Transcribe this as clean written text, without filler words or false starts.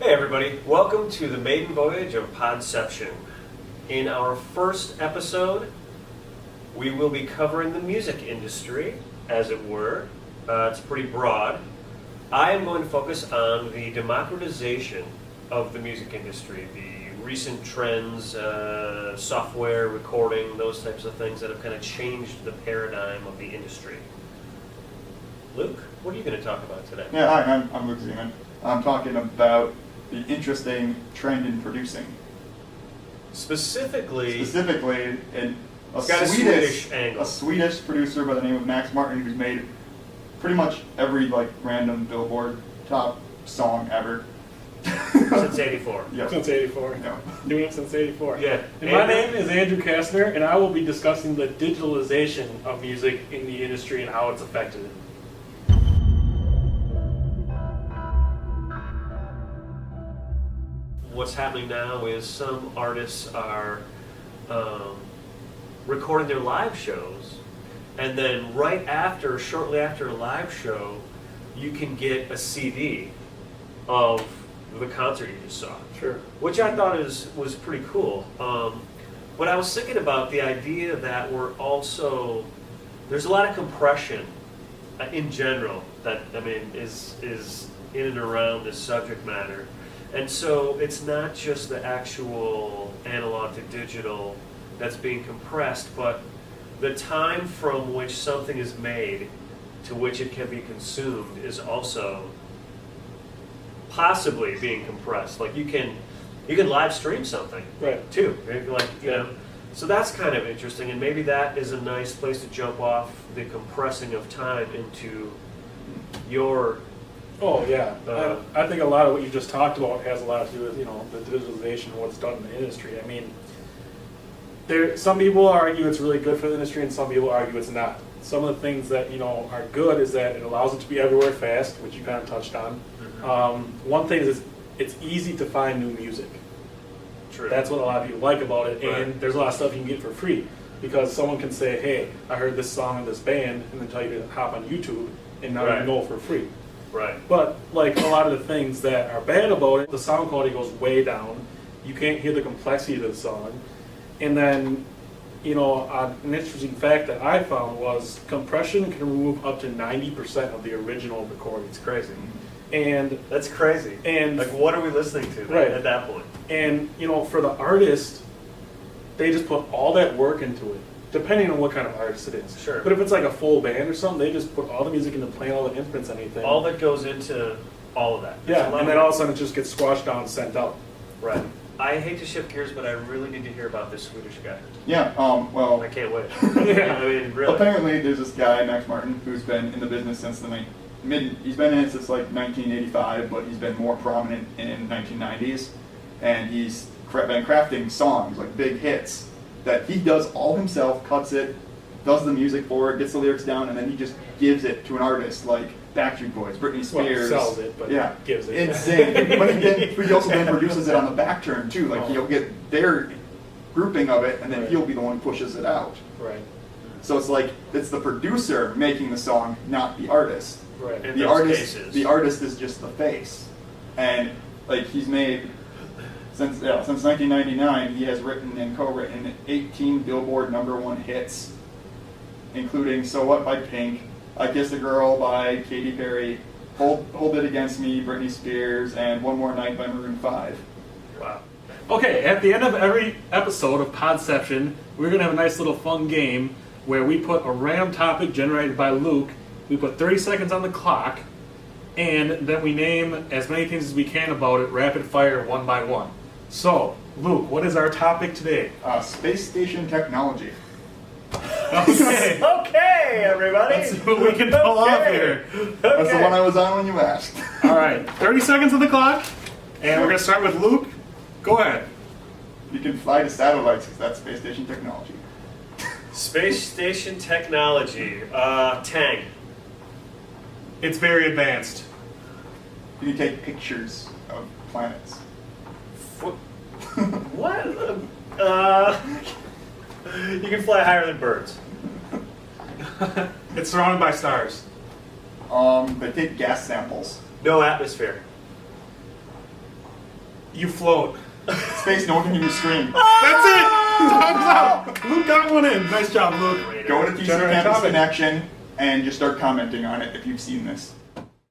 Hey everybody, welcome to the maiden voyage of Podception. In our first episode, we will be covering the music industry, as it were. It's pretty broad. I am going to focus on the democratization of the music industry, the recent trends, software, recording, those types of things that have kind of changed the paradigm of the industry. Luke, what are you going to talk about today? Yeah, hi, I'm Luke Zeman. I'm talking about the interesting trend in producing. Specifically, in a Swedish angle. A Swedish producer by the name of Max Martin, who's made pretty much every random Billboard top song ever. Since 84. Yep. Since 84. Yeah. Doing it since 84. Yeah. And my name is Andrew Kastner, and I will be discussing the digitalization of music in the industry and how it's affected it. What's happening now is some artists are recording their live shows, and then shortly after a live show, you can get a CD of the concert you just saw. Sure. Which I thought was pretty cool. But I was thinking about the idea that there's a lot of compression in general that is in and around this subject matter. And so it's not just the actual analog to digital that's being compressed, but the time from which something is made to which it can be consumed is also possibly being compressed. Like you can live stream something, Right. too. So that's kind of interesting, and maybe that is a nice place to jump off the compressing of time into your. Oh, yeah. I think a lot of what you just talked about has a lot to do with, the digitalization and what's done in the industry. I mean, some people argue it's really good for the industry and some people argue it's not. Some of the things that, are good is that it allows it to be everywhere fast, which you kind of touched on. Mm-hmm. One thing is it's easy to find new music. True. That's what a lot of people like about it. Right. And there's a lot of stuff you can get for free because someone can say, hey, I heard this song in this band, and then tell you to hop on YouTube, and now Right. you know for free. Right. But like a lot of the things that are bad about it, the sound quality goes way down. You can't hear the complexity of the song. And then, an interesting fact that I found was compression can remove up to 90% of the original recording. It's crazy. And That's crazy. And what are we listening to Right. at that point? And for the artist, they just put all that work into it, depending on what kind of artist it is. Sure. But if it's like a full band or something, they just put all the music into playing all the instruments, anything. All that goes into all of that. Yeah, and then all of a sudden it just gets squashed down and sent out. Right. I hate to shift gears, but I really need to hear about this Swedish guy. Yeah, I can't wait. Yeah. Really. apparently there's this guy, Max Martin, who's been in the business since he's been in it since 1985, but he's been more prominent in 1990s, and he's been crafting songs, big hits, that he does all himself, cuts it, does the music for it, gets the lyrics down, and then he just gives it to an artist like Backstreet Boys, Britney Spears. Well, sells it, but gives it. Insane. But he also then produces it on the back turn too. He'll get their grouping of it, and then Right. he'll be the one who pushes it out. Right. So it's the producer making the song, not the artist. Right. In The those artist, cases. the artist is just the face, and he's made since 1999. He has written and co-written 18 Billboard #1 hits, including "So What" by Pink, "I Kissed a Girl" by Katy Perry, "Hold It Against Me" Britney Spears, and "One More Night" by Maroon 5. Wow. Okay, at the end of every episode of Podception, we're going to have a nice little fun game where we put a random topic generated by Luke. We put 30 seconds on the clock, and then we name as many things as we can about it, rapid fire, one by one. So, Luke, what is our topic today? Space station technology. Okay. Okay, everybody. Let's see what we can pull off here. That's the one I was on when you asked. All right, 30 seconds on the clock, and we're going to start with Luke. Go ahead. You can fly to satellites because that's space station technology. Space station technology. Tang. It's very advanced. You can take pictures of planets. What? You can fly higher than birds. It's surrounded by stars. They take gas samples. No atmosphere. You float. Space, no one can hear you scream. That's it! Time's out! Luke got one in. Nice job, Luke. Go to TC Generate Campus comment. Connection and just start commenting on it if you've seen this.